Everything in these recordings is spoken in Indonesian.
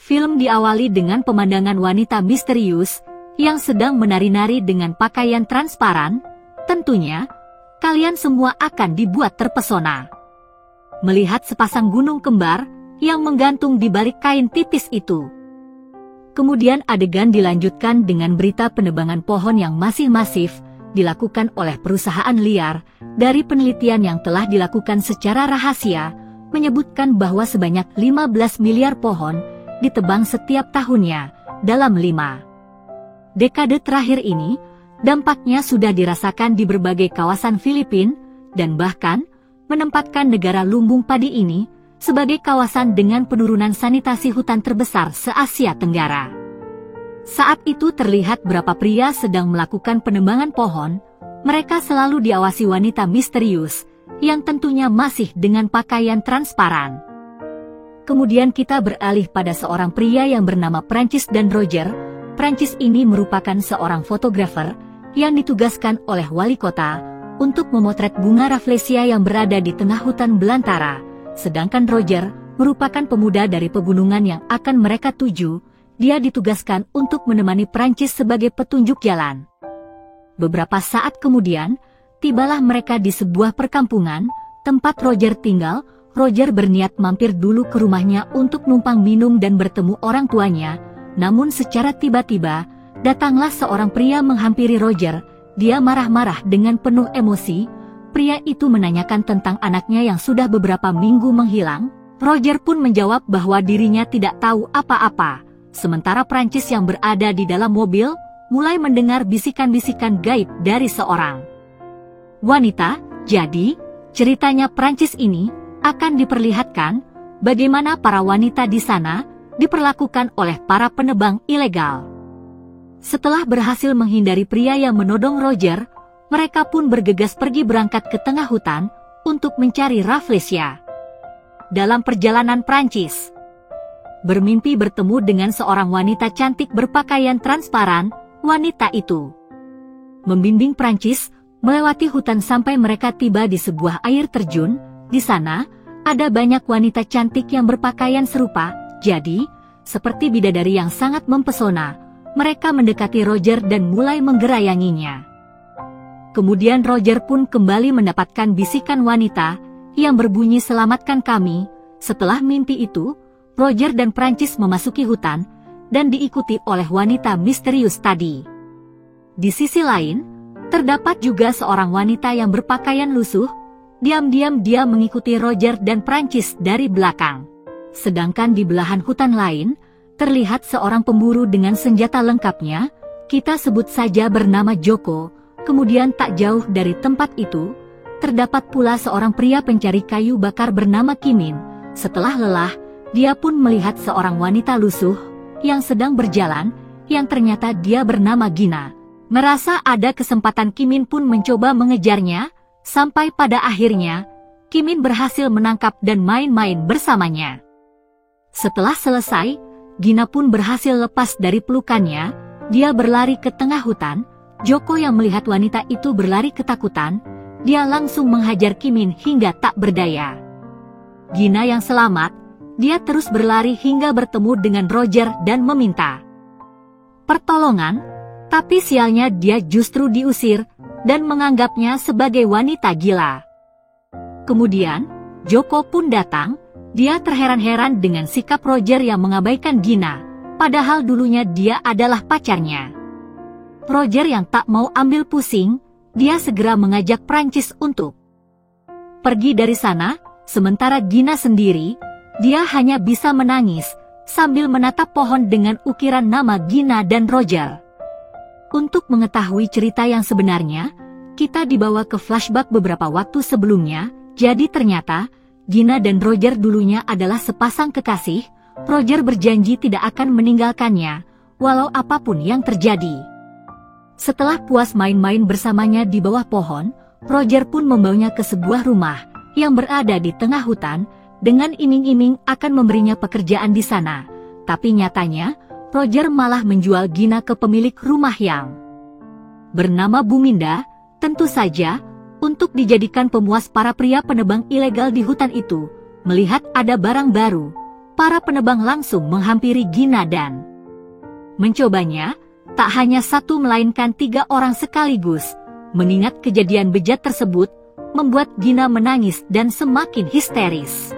Film diawali dengan pemandangan wanita misterius yang sedang menari-nari dengan pakaian transparan. Tentunya, kalian semua akan dibuat terpesona melihat sepasang gunung kembar yang menggantung di balik kain tipis itu. Kemudian adegan dilanjutkan dengan berita penebangan pohon yang masih masif dilakukan oleh perusahaan liar. Dari penelitian yang telah dilakukan secara rahasia, menyebutkan bahwa sebanyak 15 miliar pohon ditebang setiap tahunnya dalam 5 dekade terakhir ini. Dampaknya sudah dirasakan di berbagai kawasan Filipina dan bahkan menempatkan negara lumbung padi ini sebagai kawasan dengan penurunan sanitasi hutan terbesar se-Asia Tenggara. Saat itu terlihat beberapa pria sedang melakukan penebangan pohon. Mereka selalu diawasi wanita misterius yang tentunya masih dengan pakaian transparan. Kemudian kita beralih pada seorang pria yang bernama Francis dan Roger. Francis ini merupakan seorang fotografer yang ditugaskan oleh wali kota untuk memotret bunga rafflesia yang berada di tengah hutan belantara. Sedangkan Roger merupakan pemuda dari pegunungan yang akan mereka tuju. Dia ditugaskan untuk menemani Francis sebagai petunjuk jalan. Beberapa saat kemudian, tibalah mereka di sebuah perkampungan tempat Roger tinggal. Roger berniat mampir dulu ke rumahnya untuk numpang minum dan bertemu orang tuanya. Namun secara tiba-tiba, datanglah seorang pria menghampiri Roger. Dia marah-marah dengan penuh emosi. Pria itu menanyakan tentang anaknya yang sudah beberapa minggu menghilang. Roger pun menjawab bahwa dirinya tidak tahu apa-apa. Sementara Francis yang berada di dalam mobil, mulai mendengar bisikan-bisikan gaib dari seorang wanita. Jadi, ceritanya Francis ini akan diperlihatkan bagaimana para wanita di sana diperlakukan oleh para penebang ilegal. Setelah berhasil menghindari pria yang menodong Roger, mereka pun bergegas pergi berangkat ke tengah hutan untuk mencari rafflesia. Dalam perjalanan, Francis bermimpi bertemu dengan seorang wanita cantik berpakaian transparan. Wanita itu membimbing Francis melewati hutan sampai mereka tiba di sebuah air terjun. Di sana, ada banyak wanita cantik yang berpakaian serupa. Jadi, seperti bidadari yang sangat mempesona, mereka mendekati Roger dan mulai menggerayanginya. Kemudian Roger pun kembali mendapatkan bisikan wanita yang berbunyi "Selamatkan kami." Setelah mimpi itu, Roger dan Francis memasuki hutan dan diikuti oleh wanita misterius tadi. Di sisi lain, terdapat juga seorang wanita yang berpakaian lusuh. Diam-diam dia mengikuti Roger dan Francis dari belakang. Sedangkan di belahan hutan lain, terlihat seorang pemburu dengan senjata lengkapnya. Kita sebut saja bernama Joko. Kemudian tak jauh dari tempat itu, terdapat pula seorang pria pencari kayu bakar bernama Kimin. Setelah lelah, dia pun melihat seorang wanita lusuh yang sedang berjalan, yang ternyata dia bernama Gina. Merasa ada kesempatan, Kimin pun mencoba mengejarnya, sampai pada akhirnya, Kimin berhasil menangkap dan main-main bersamanya. Setelah selesai, Gina pun berhasil lepas dari pelukannya. Dia berlari ke tengah hutan. Joko yang melihat wanita itu berlari ketakutan, dia langsung menghajar Kimin hingga tak berdaya. Gina yang selamat, dia terus berlari hingga bertemu dengan Roger dan meminta pertolongan, tapi sialnya dia justru diusir dan menganggapnya sebagai wanita gila. Kemudian, Joko pun datang. Dia terheran-heran dengan sikap Roger yang mengabaikan Gina, padahal dulunya dia adalah pacarnya. Roger yang tak mau ambil pusing, dia segera mengajak Francis untuk pergi dari sana. Sementara Gina sendiri, dia hanya bisa menangis sambil menatap pohon dengan ukiran nama Gina dan Roger. Untuk mengetahui cerita yang sebenarnya, kita dibawa ke flashback beberapa waktu sebelumnya. Jadi ternyata Gina dan Roger dulunya adalah sepasang kekasih. Roger berjanji tidak akan meninggalkannya, walau apapun yang terjadi. Setelah puas main-main bersamanya di bawah pohon, Roger pun membawanya ke sebuah rumah yang berada di tengah hutan, dengan iming-iming akan memberinya pekerjaan di sana. Tapi nyatanya, Roger malah menjual Gina ke pemilik rumah yang bernama Buminda, tentu saja untuk dijadikan pemuas para pria penebang ilegal di hutan itu. Melihat ada barang baru, para penebang langsung menghampiri Gina dan mencobanya. Tak hanya satu melainkan 3 orang sekaligus. Mengingat kejadian bejat tersebut, membuat Gina menangis dan semakin histeris.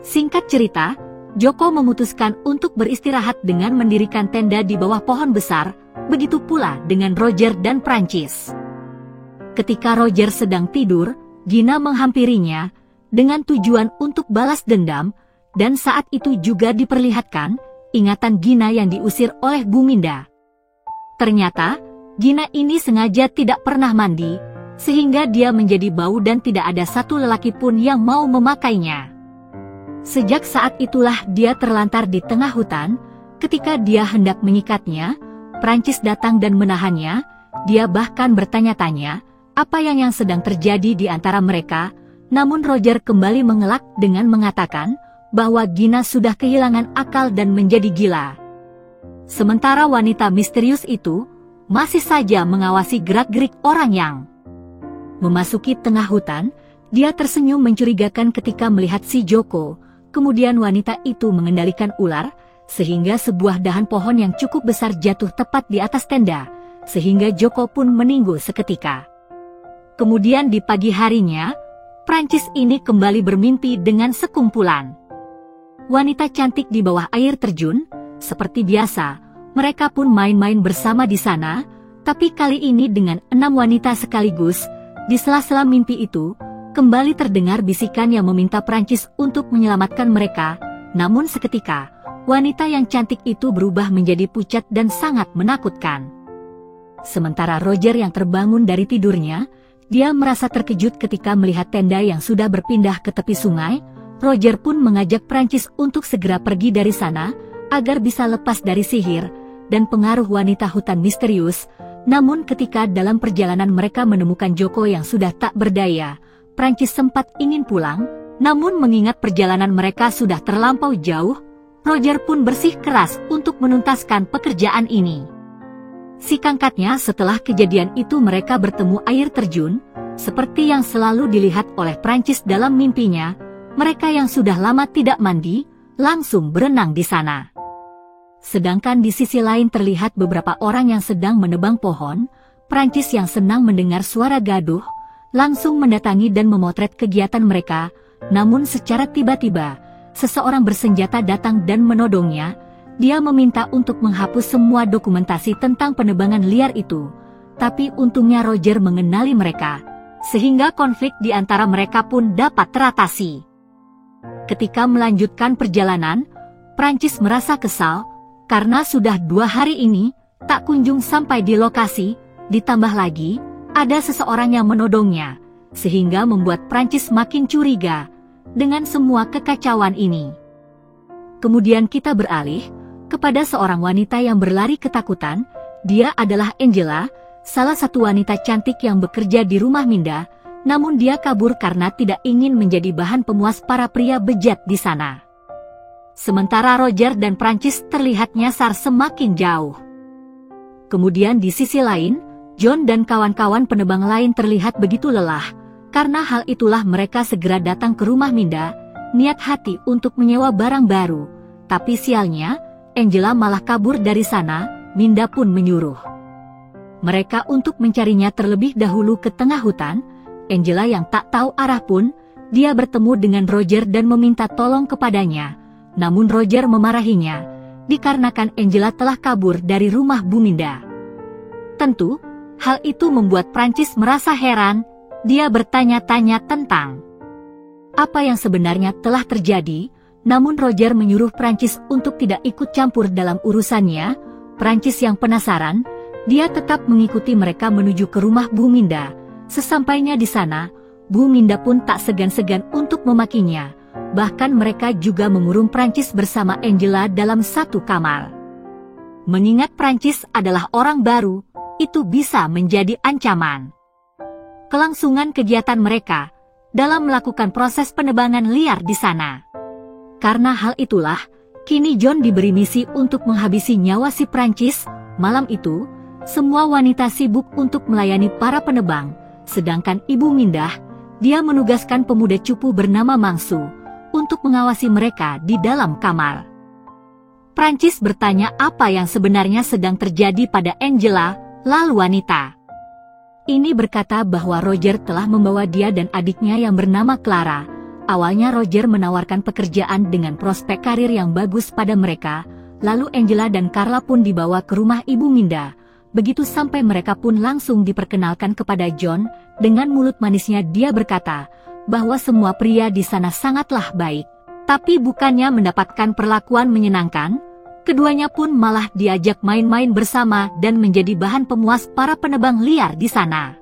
Singkat cerita, Joko memutuskan untuk beristirahat dengan mendirikan tenda di bawah pohon besar, begitu pula dengan Roger dan Prancis. Ketika Roger sedang tidur, Gina menghampirinya dengan tujuan untuk balas dendam, dan saat itu juga diperlihatkan ingatan Gina yang diusir oleh Buminda. Ternyata, Gina ini sengaja tidak pernah mandi, sehingga dia menjadi bau dan tidak ada satu lelaki pun yang mau memakainya. Sejak saat itulah dia terlantar di tengah hutan. Ketika dia hendak mengikatnya, Prancis datang dan menahannya. Dia bahkan bertanya-tanya apa yang sedang terjadi di antara mereka, namun Roger kembali mengelak dengan mengatakan bahwa Gina sudah kehilangan akal dan menjadi gila. Sementara wanita misterius itu masih saja mengawasi gerak-gerik orang yang memasuki tengah hutan. Dia tersenyum mencurigakan ketika melihat si Joko. Kemudian wanita itu mengendalikan ular, sehingga sebuah dahan pohon yang cukup besar jatuh tepat di atas tenda, sehingga Joko pun meninggal seketika. Kemudian di pagi harinya, Prancis ini kembali bermimpi dengan sekumpulan wanita cantik di bawah air terjun. Seperti biasa, mereka pun main-main bersama di sana, tapi kali ini dengan 6 wanita sekaligus. Di sela-sela mimpi itu, kembali terdengar bisikan yang meminta Prancis untuk menyelamatkan mereka. Namun seketika, wanita yang cantik itu berubah menjadi pucat dan sangat menakutkan. Sementara Roger yang terbangun dari tidurnya, dia merasa terkejut ketika melihat tenda yang sudah berpindah ke tepi sungai. Roger pun mengajak Prancis untuk segera pergi dari sana, agar bisa lepas dari sihir dan pengaruh wanita hutan misterius. Namun ketika dalam perjalanan mereka menemukan Joko yang sudah tak berdaya, Prancis sempat ingin pulang, namun mengingat perjalanan mereka sudah terlampau jauh, Roger pun bersikeras untuk menuntaskan pekerjaan ini. Singkatnya, setelah kejadian itu mereka bertemu air terjun, seperti yang selalu dilihat oleh Prancis dalam mimpinya. Mereka yang sudah lama tidak mandi, langsung berenang di sana. Sedangkan di sisi lain terlihat beberapa orang yang sedang menebang pohon. Prancis yang senang mendengar suara gaduh, langsung mendatangi dan memotret kegiatan mereka. Namun secara tiba-tiba, seseorang bersenjata datang dan menodongnya. Dia meminta untuk menghapus semua dokumentasi tentang penebangan liar itu. Tapi untungnya Roger mengenali mereka, sehingga konflik di antara mereka pun dapat teratasi. Ketika melanjutkan perjalanan, Prancis merasa kesal, karena sudah 2 hari ini, tak kunjung sampai di lokasi. Ditambah lagi, ada seseorang yang menodongnya, sehingga membuat Prancis makin curiga dengan semua kekacauan ini. Kemudian kita beralih kepada seorang wanita yang berlari ketakutan. Dia adalah Angela, salah satu wanita cantik yang bekerja di rumah Minda, namun dia kabur karena tidak ingin menjadi bahan pemuas para pria bejat di sana. Sementara Roger dan Prancis terlihat nyasar semakin jauh. Kemudian di sisi lain, John dan kawan-kawan penebang lain terlihat begitu lelah. Karena hal itulah mereka segera datang ke rumah Minda, niat hati untuk menyewa barang baru. Tapi sialnya, Angela malah kabur dari sana. Minda pun menyuruh mereka untuk mencarinya terlebih dahulu ke tengah hutan. Angela yang tak tahu arah pun, dia bertemu dengan Roger dan meminta tolong kepadanya. Namun Roger memarahinya, dikarenakan Angela telah kabur dari rumah Buminda. Tentu, hal itu membuat Prancis merasa heran. Dia bertanya-tanya tentang apa yang sebenarnya telah terjadi, namun Roger menyuruh Prancis untuk tidak ikut campur dalam urusannya. Prancis yang penasaran, dia tetap mengikuti mereka menuju ke rumah Buminda. Sesampainya di sana, Buminda pun tak segan-segan untuk memakinya. Bahkan mereka juga mengurung Prancis bersama Angela dalam satu kamar. Mengingat Prancis adalah orang baru, itu bisa menjadi ancaman. Kelangsungan kegiatan mereka dalam melakukan proses penebangan liar di sana. Karena hal itulah, kini John diberi misi untuk menghabisi nyawa si Prancis. Malam itu, semua wanita sibuk untuk melayani para penebang, sedangkan Ibu Mindah, dia menugaskan pemuda cupu bernama Mangsu untuk mengawasi mereka di dalam kamar. Prancis bertanya apa yang sebenarnya sedang terjadi pada Angela, lalu wanita ini berkata bahwa Roger telah membawa dia dan adiknya yang bernama Clara. Awalnya Roger menawarkan pekerjaan dengan prospek karir yang bagus pada mereka, lalu Angela dan Carla pun dibawa ke rumah Ibu Minda. Begitu sampai mereka pun langsung diperkenalkan kepada John. Dengan mulut manisnya dia berkata bahwa semua pria di sana sangatlah baik. Tapi bukannya mendapatkan perlakuan menyenangkan, keduanya pun malah diajak main-main bersama dan menjadi bahan pemuas para penebang liar di sana.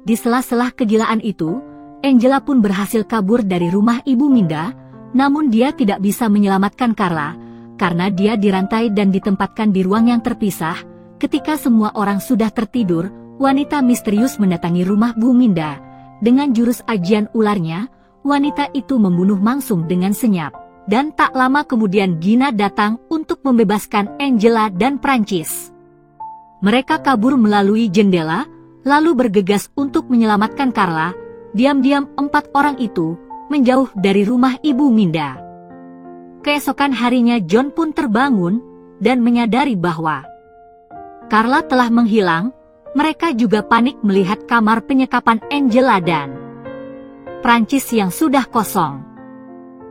Di sela-sela kegilaan itu, Angela pun berhasil kabur dari rumah Ibu Minda, namun dia tidak bisa menyelamatkan Carla, karena dia dirantai dan ditempatkan di ruang yang terpisah. Ketika semua orang sudah tertidur, wanita misterius mendatangi rumah Bu Minda. Dengan jurus ajian ularnya, wanita itu membunuh Mangsung dengan senyap. Dan tak lama kemudian Gina datang untuk membebaskan Angela dan Prancis. Mereka kabur melalui jendela, lalu bergegas untuk menyelamatkan Carla. Diam-diam 4 orang itu menjauh dari rumah Ibu Minda. Keesokan harinya John pun terbangun dan menyadari bahwa Carla telah menghilang. Mereka juga panik melihat kamar penyekapan Angela dan Prancis yang sudah kosong.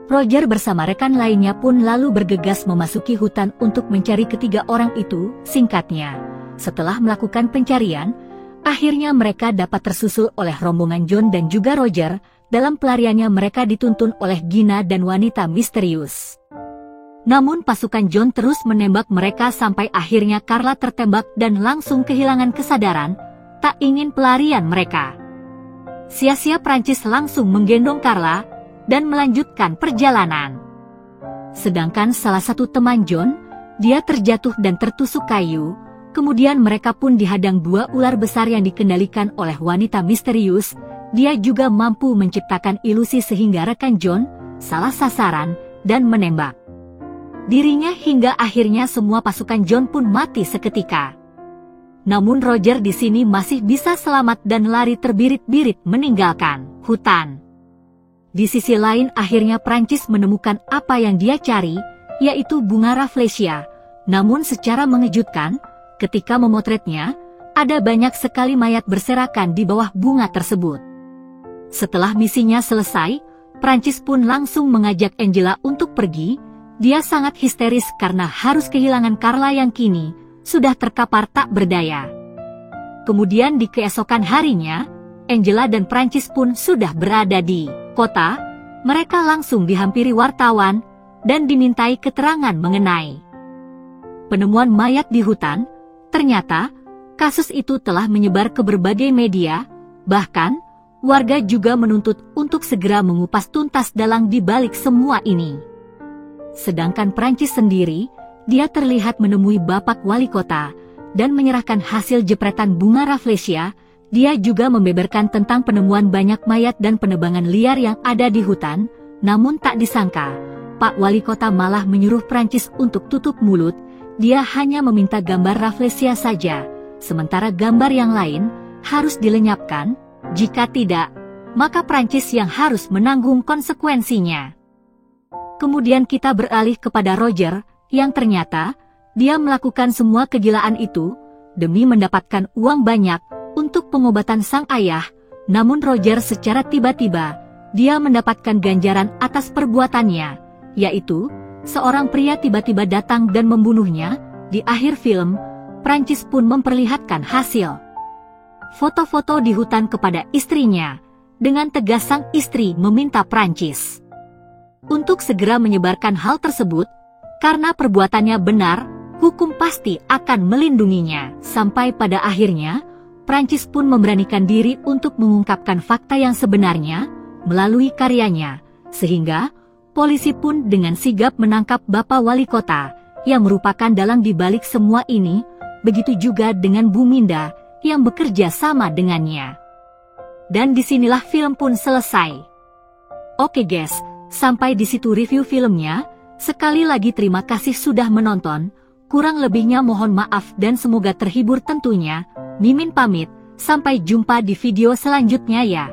Roger bersama rekan lainnya pun lalu bergegas memasuki hutan untuk mencari ketiga orang itu. Singkatnya, setelah melakukan pencarian, akhirnya mereka dapat tersusul oleh rombongan John dan juga Roger. Dalam pelariannya mereka dituntun oleh Gina dan wanita misterius. Namun pasukan John terus menembak mereka sampai akhirnya Carla tertembak dan langsung kehilangan kesadaran, tak ingin pelarian mereka. Sia-sia Prancis langsung menggendong Carla dan melanjutkan perjalanan. Sedangkan salah satu teman John, dia terjatuh dan tertusuk kayu. Kemudian mereka pun dihadang 2 ular besar yang dikendalikan oleh wanita misterius. Dia juga mampu menciptakan ilusi sehingga rekan John salah sasaran dan menembak dirinya hingga akhirnya semua pasukan John pun mati seketika. Namun Roger di sini masih bisa selamat dan lari terbirit-birit meninggalkan hutan. Di sisi lain akhirnya Prancis menemukan apa yang dia cari, yaitu bunga Rafflesia. Namun secara mengejutkan, ketika memotretnya, ada banyak sekali mayat berserakan di bawah bunga tersebut. Setelah misinya selesai, Prancis pun langsung mengajak Angela untuk pergi. Dia sangat histeris karena harus kehilangan Carla yang kini sudah terkapar tak berdaya. Kemudian di keesokan harinya, Angela dan Prancis pun sudah berada di kota. Mereka langsung dihampiri wartawan dan dimintai keterangan mengenai penemuan mayat di hutan. Ternyata, kasus itu telah menyebar ke berbagai media, bahkan warga juga menuntut untuk segera mengupas tuntas dalang di balik semua ini. Sedangkan Prancis sendiri, dia terlihat menemui Bapak Wali Kota dan menyerahkan hasil jepretan bunga Rafflesia. Dia juga membeberkan tentang penemuan banyak mayat dan penebangan liar yang ada di hutan. Namun tak disangka, Pak Wali Kota malah menyuruh Prancis untuk tutup mulut. Dia hanya meminta gambar Rafflesia saja, sementara gambar yang lain harus dilenyapkan. Jika tidak, maka Prancis yang harus menanggung konsekuensinya. Kemudian kita beralih kepada Roger, yang ternyata dia melakukan semua kegilaan itu demi mendapatkan uang banyak untuk pengobatan sang ayah. Namun Roger secara tiba-tiba, dia mendapatkan ganjaran atas perbuatannya, yaitu seorang pria tiba-tiba datang dan membunuhnya. Di akhir film, Prancis pun memperlihatkan hasil foto-foto di hutan kepada istrinya. Dengan tegas sang istri meminta Prancis untuk segera menyebarkan hal tersebut, karena perbuatannya benar, hukum pasti akan melindunginya. Sampai pada akhirnya, Prancis pun memberanikan diri untuk mengungkapkan fakta yang sebenarnya melalui karyanya, sehingga polisi pun dengan sigap menangkap Bapak Wali Kota yang merupakan dalang di balik semua ini. Begitu juga dengan Bu Minda yang bekerja sama dengannya. Dan disinilah film pun selesai. Oke guys, sampai di situ review filmnya. Sekali lagi terima kasih sudah menonton. Kurang lebihnya mohon maaf dan semoga terhibur tentunya. Mimin pamit, sampai jumpa di video selanjutnya ya.